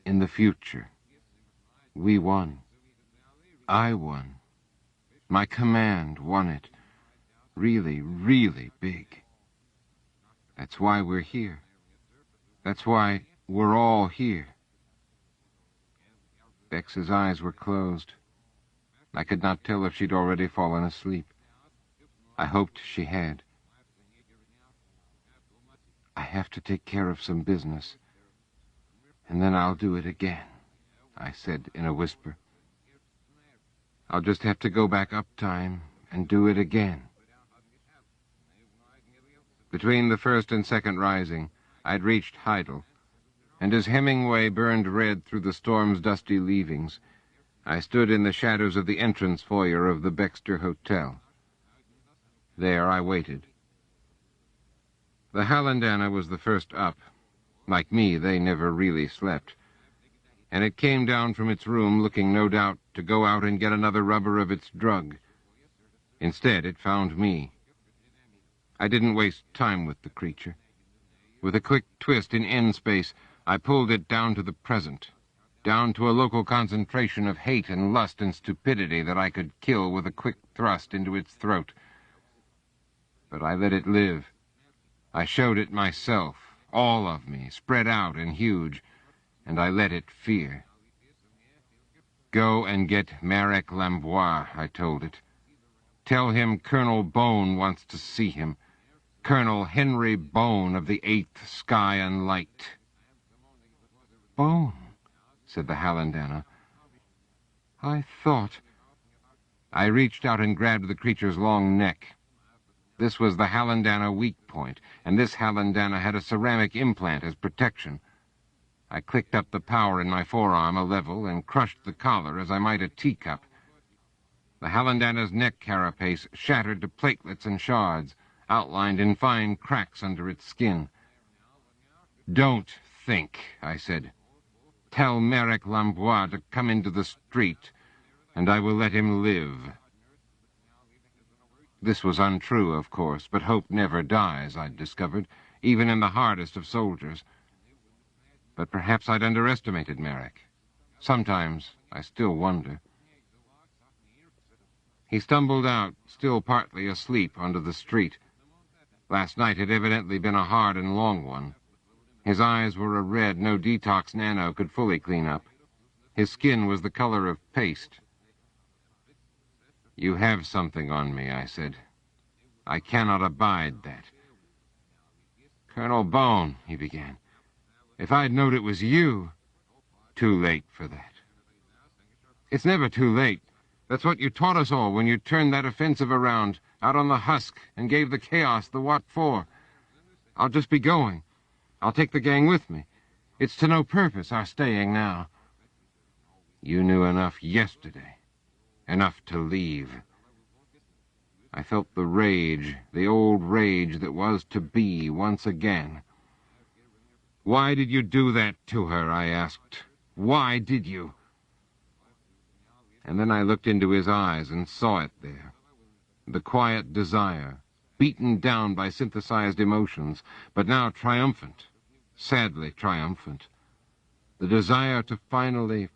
in the future, we won. I won. My command won it. Really, really big. That's why we're here. That's why we're all here." Bex's eyes were closed. I could not tell if she'd already fallen asleep. I hoped she had. "I have to take care of some business, and then I'll do it again," I said in a whisper. "I'll just have to go back up time and do it again." Between the first and second rising, I'd reached Heidel, and as Hemingway burned red through the storm's dusty leavings, I stood in the shadows of the entrance foyer of the Baxter Hotel. There I waited. The Hallandana was the first up. Like me, they never really slept. And it came down from its room looking, no doubt, to go out and get another rubber of its drug. Instead, it found me. I didn't waste time with the creature. With a quick twist in end space, I pulled it down to the present, down to a local concentration of hate and lust and stupidity that I could kill with a quick thrust into its throat. But I let it live. I showed it myself, all of me, spread out and huge, and I let it fear. "Go and get Marek Lambois," I told it. "Tell him Colonel Bone wants to see him. Colonel Henry Bone of the 8th Sky and Light." "Bone," said the Hallandana. "I thought—" I reached out and grabbed the creature's long neck. This was the Hallandana weak point, and this Hallandana had a ceramic implant as protection. I clicked up the power in my forearm a level and crushed the collar as I might a teacup. The Hallandana's neck carapace shattered to platelets and shards, outlined in fine cracks under its skin. "Don't think," I said. "Tell Marek Lambois to come into the street, and I will let him live." This was untrue, of course, but hope never dies, I'd discovered, even in the hardest of soldiers. But perhaps I'd underestimated Marek. Sometimes I still wonder. He stumbled out, still partly asleep, onto the street. Last night had evidently been a hard and long one. His eyes were a red no detox nano could fully clean up. His skin was the color of paste. "You have something on me," I said. "I cannot abide that." "Colonel Bone," he began, "if I'd knowed it was you—" "Too late for that." "It's never too late. That's what you taught us all when you turned that offensive around, out on the husk, and gave the chaos the what for. I'll just be going. I'll take the gang with me. It's to no purpose, our staying now." "You knew enough yesterday. Enough to leave." I felt the rage, the old rage that was to be once again. "Why did you do that to her?" I asked. "Why did you?" And then I looked into his eyes and saw it there. The quiet desire, beaten down by synthesized emotions, but now triumphant, sadly triumphant. The desire to finally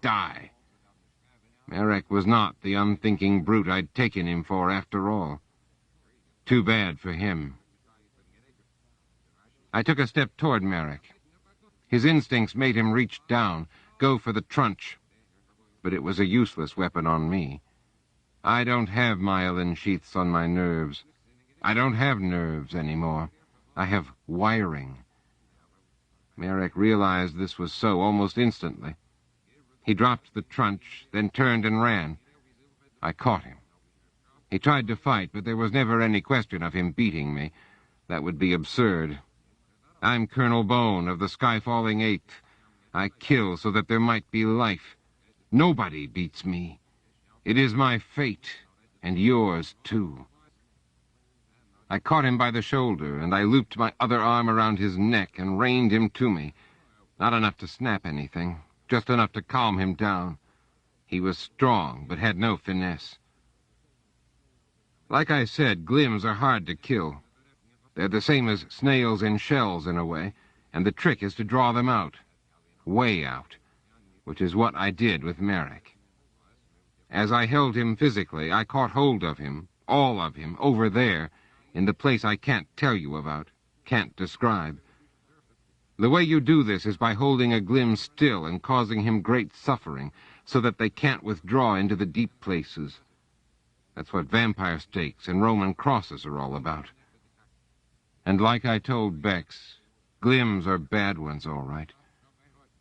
die. Merrick was not the unthinking brute I'd taken him for after all. Too bad for him. I took a step toward Merrick. His instincts made him reach down, go for the trunch. But it was a useless weapon on me. I don't have myelin sheaths on my nerves. I don't have nerves anymore. I have wiring. Merrick realized this was so almost instantly. He dropped the trunch, then turned and ran. I caught him. He tried to fight, but there was never any question of him beating me. That would be absurd. I'm Colonel Bone of the Skyfalling Eighth. I kill so that there might be life. Nobody beats me. It is my fate, and yours too. I caught him by the shoulder, and I looped my other arm around his neck and reined him to me. Not enough to snap anything, just enough to calm him down. He was strong, but had no finesse. Like I said, glims are hard to kill. They're the same as snails in shells in a way, and the trick is to draw them out. Way out. Which is what I did with Merrick. As I held him physically, I caught hold of him, all of him, over there, in the place I can't tell you about, can't describe. The way you do this is by holding a glim still and causing him great suffering, so that they can't withdraw into the deep places. That's what vampire stakes and Roman crosses are all about. And like I told Bex, glims are bad ones, all right.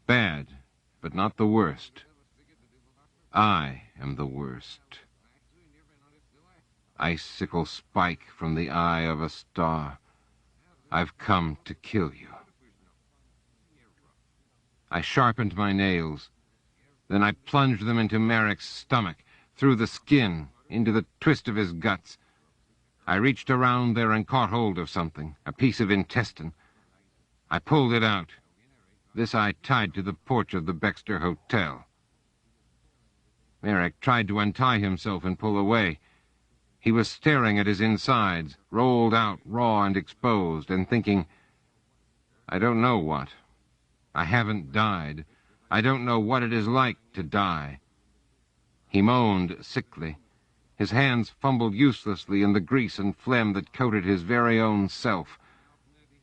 Bad, but not the worst. I am the worst. Icicle spike from the eye of a star. I've come to kill you. I sharpened my nails. Then I plunged them into Merrick's stomach, through the skin, into the twist of his guts. I reached around there and caught hold of something, a piece of intestine. I pulled it out. This I tied to the porch of the Baxter Hotel. Merrick tried to untie himself and pull away. He was staring at his insides, rolled out raw and exposed, and thinking, I don't know what. I haven't died. I don't know what it is like to die. He moaned sickly. His hands fumbled uselessly in the grease and phlegm that coated his very own self.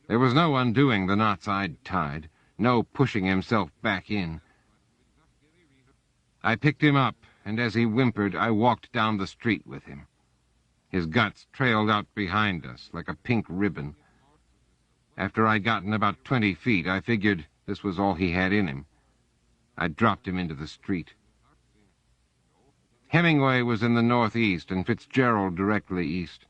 There was no undoing the knots I'd tied, no pushing himself back in. I picked him up, and as he whimpered, I walked down the street with him. His guts trailed out behind us like a pink ribbon. After I'd gotten about 20 feet, I figured this was all he had in him. I dropped him into the street. Hemingway was in the northeast and Fitzgerald directly east.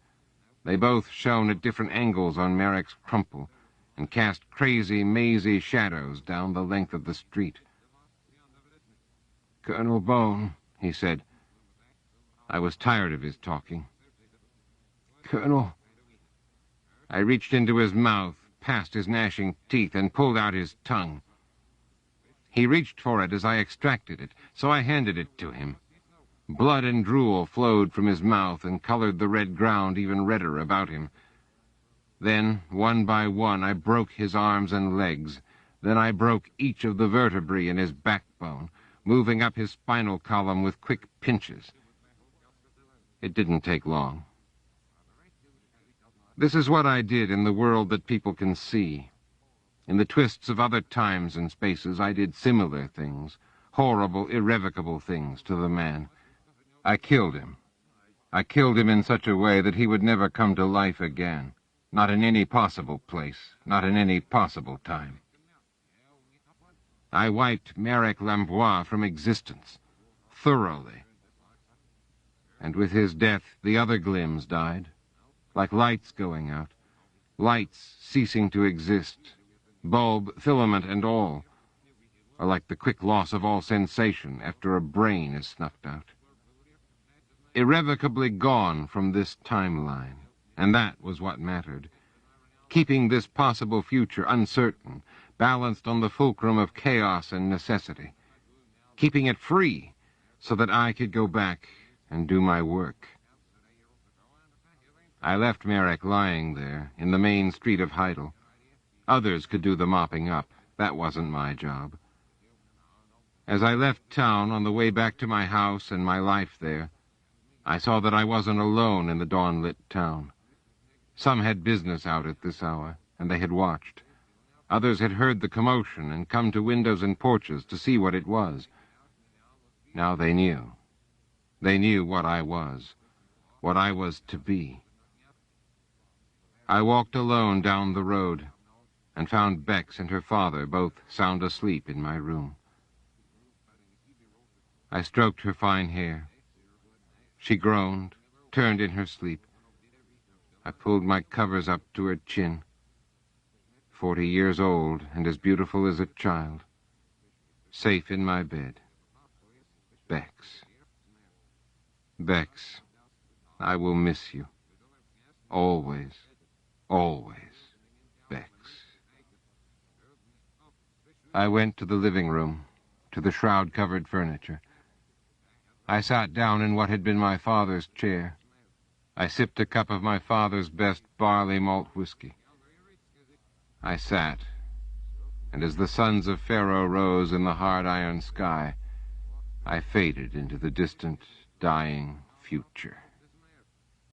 They both shone at different angles on Merrick's crumple and cast crazy, mazy shadows down the length of the street. Colonel Bone, he said. I was tired of his talking. Colonel. I reached into his mouth, past his gnashing teeth, and pulled out his tongue. He reached for it as I extracted it, so I handed it to him. Blood and drool flowed from his mouth and colored the red ground even redder about him. Then, one by one, I broke his arms and legs. Then I broke each of the vertebrae in his backbone, moving up his spinal column with quick pinches. It didn't take long. This is what I did in the world that people can see. In the twists of other times and spaces, I did similar things, horrible, irrevocable things to the man. I killed him. I killed him in such a way that he would never come to life again. Not in any possible place, not in any possible time. I wiped Marek Lambois from existence, thoroughly. And with his death, the other glims died, like lights going out, lights ceasing to exist, bulb, filament, and all, or like the quick loss of all sensation after a brain is snuffed out. Irrevocably gone from this timeline, and that was what mattered. Keeping this possible future uncertain, balanced on the fulcrum of chaos and necessity. Keeping it free, so that I could go back and do my work. I left Marek lying there, in the main street of Heidel. Others could do the mopping up. That wasn't my job. As I left town on the way back to my house and my life there, I saw that I wasn't alone in the dawn-lit town. Some had business out at this hour, and they had watched. Others had heard the commotion and come to windows and porches to see what it was. Now they knew. They knew what I was to be. I walked alone down the road and found Bex and her father both sound asleep in my room. I stroked her fine hair. She groaned, turned in her sleep. I pulled my covers up to her chin. 40 years old and as beautiful as a child. Safe in my bed. Bex. Bex, I will miss you. Always, always, Bex. I went to the living room, to the shroud-covered furniture. I sat down in what had been my father's chair. I sipped a cup of my father's best barley malt whiskey. I sat, and as the sons of Pharaoh rose in the hard iron sky, I faded into the distant, dying future.